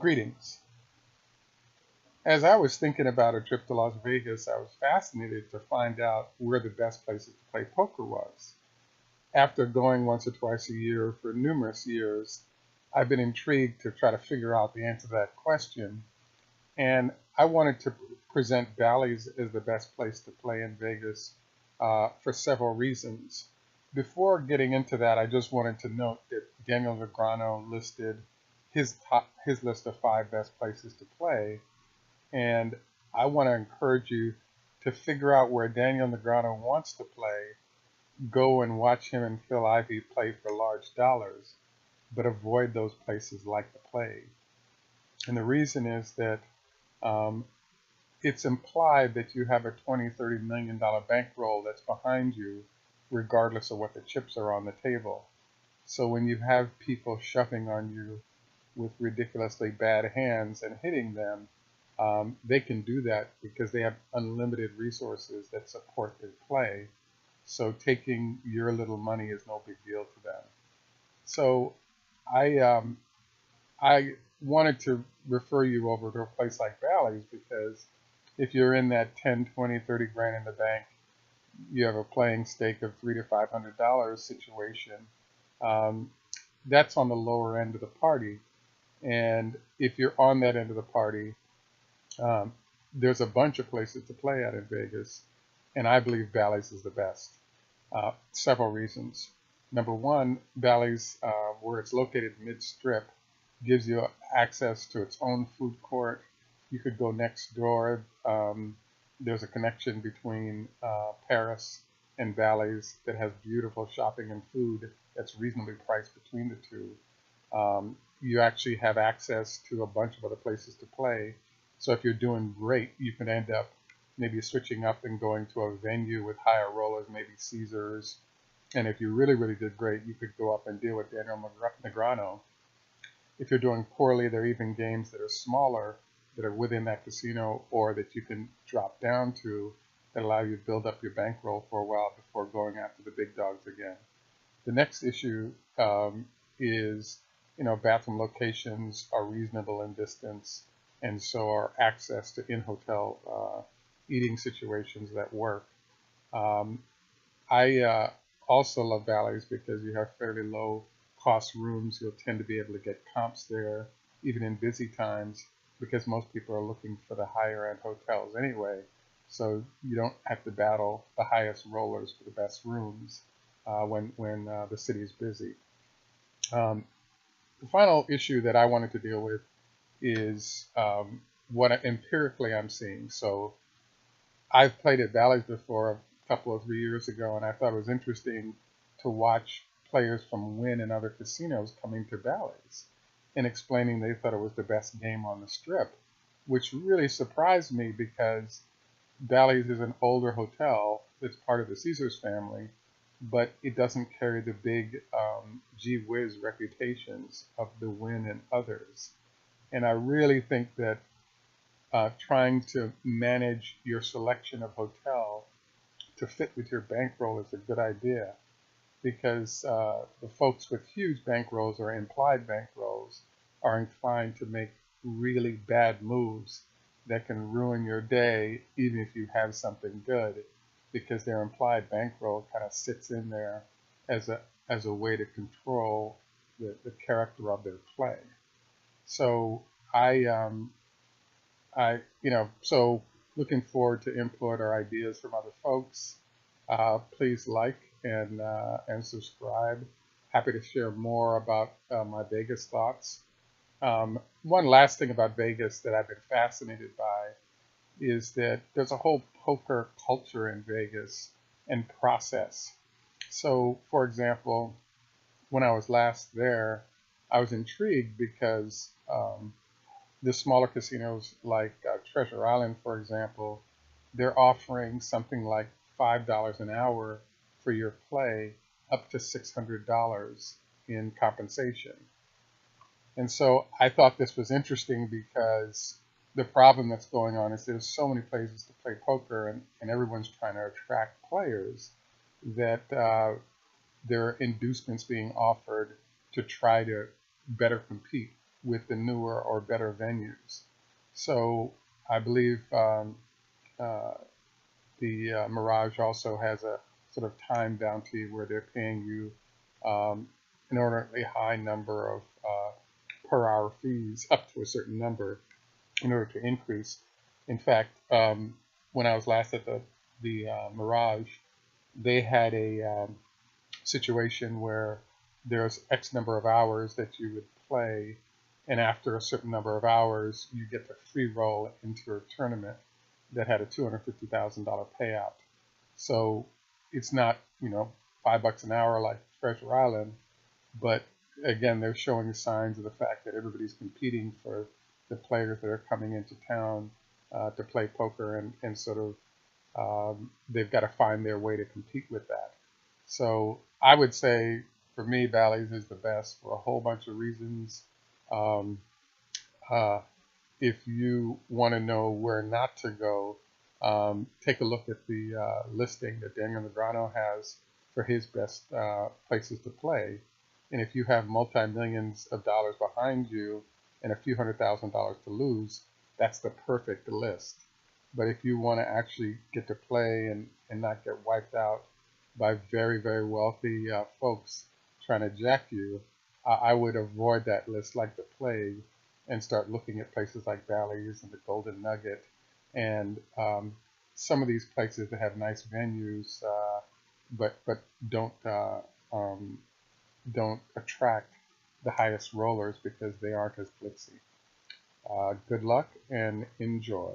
Greetings. As I was thinking about a trip to Las Vegas, I was fascinated to find out where the best places to play poker was. After going once or twice a year for numerous years, I've been intrigued to try to figure out the answer to that question. And I wanted to present Bally's as the best place to play in Vegas for several reasons. Before getting into that, I just wanted to note that Daniel Negreanu listed his list of 5 best places to play, and I want to encourage you to figure out where Daniel Negreanu wants to play. Go and watch him and Phil Ivey play for large dollars, but avoid those places like the plague. And the reason is that um, it's implied that you have a $20–30 million bankroll that's behind you, regardless of what the chips are on the table. So when you have people shoving on you with ridiculously bad hands and hitting them, they can do that because they have unlimited resources that support their play. So taking your little money is no big deal to them. So I wanted to refer you over to a place like Bally's because if you're in that 10, 20, 30 grand in the bank, you have a playing stake of $300 to $500 situation. Um, that's on the lower end of the party. And if you're on that end of the party, um, there's a bunch of places to play at in Vegas, and I believe Bally's is the best. Several reasons. Number one, Bally's, where it's located mid-strip, gives you access to its own food court. You could go next door. There's a connection between Paris and Bally's that has beautiful shopping and food that's reasonably priced between the two. You actually have access to a bunch of other places to play. So if you're doing great, you can end up maybe switching up and going to a venue with higher rollers, maybe Caesars. And if you really, really did great, you could go up and deal with Daniel Negreanu. If you're doing poorly, there are even games that are smaller that are within that casino or that you can drop down to that allow you to build up your bankroll for a while before going after the big dogs again. The next issue is, bathroom locations are reasonable in distance, and so are access to in-hotel eating situations that work. I also love Bally's because you have fairly low cost rooms. You'll tend to be able to get comps there, even in busy times, because most people are looking for the higher end hotels anyway. So you don't have to battle the highest rollers for the best rooms when the city is busy. The final issue that I wanted to deal with is what empirically I'm seeing. So I've played at Ballys before a couple of 3 years ago, and I thought it was interesting to watch players from Wynn and other casinos coming to Ballys and explaining they thought it was the best game on the strip, which really surprised me because Bally's is an older hotel that's part of the Caesars family, but it doesn't carry the big gee whiz reputations of the Wynn and others. And I really think that trying to manage your selection of hotel to fit with your bankroll is a good idea because the folks with huge bankrolls or implied bankrolls are inclined to make really bad moves that can ruin your day even if you have something good, because their implied bankroll kind of sits in there as a way to control the character of their play. So so looking forward to input or ideas from other folks. Please like and subscribe. Happy to share more about my Vegas thoughts. One last thing about Vegas that I've been fascinated by is that there's a whole poker culture in Vegas and process. So, for example, when I was last there, I was intrigued because the smaller casinos like Treasure Island, for example, they're offering something like $5 an hour for your play, up to $600 in compensation. And so I thought this was interesting because the problem that's going on is there's so many places to play poker, and everyone's trying to attract players that there are inducements being offered to try to better compete. with the newer or better venues. So I believe the Mirage also has a sort of time bounty where they're paying you an inordinately high number of per hour fees up to a certain number in order to increase. In fact, when I was last at the Mirage, they had a situation where there's X number of hours that you would play, and after a certain number of hours, you get the free roll into a tournament that had a $250,000 payout. So it's not, $5 an hour like Treasure Island, but again, they're showing signs of the fact that everybody's competing for the players that are coming into town to play poker, and sort of they've got to find their way to compete with that. So I would say, for me, Bally's is the best for a whole bunch of reasons. Um, uh, if you want to know where not to go, take a look at the listing that Daniel Negreanu has for his best places to play. And if you have multi-millions of dollars behind you and a few $100,000 to lose, that's the perfect list. But if you want to actually get to play and not get wiped out by very, very wealthy folks trying to jack you, I would avoid that list like the plague and start looking at places like Ballys and the Golden Nugget and some of these places that have nice venues, but don't attract the highest rollers because they aren't as glitzy. Good luck and enjoy.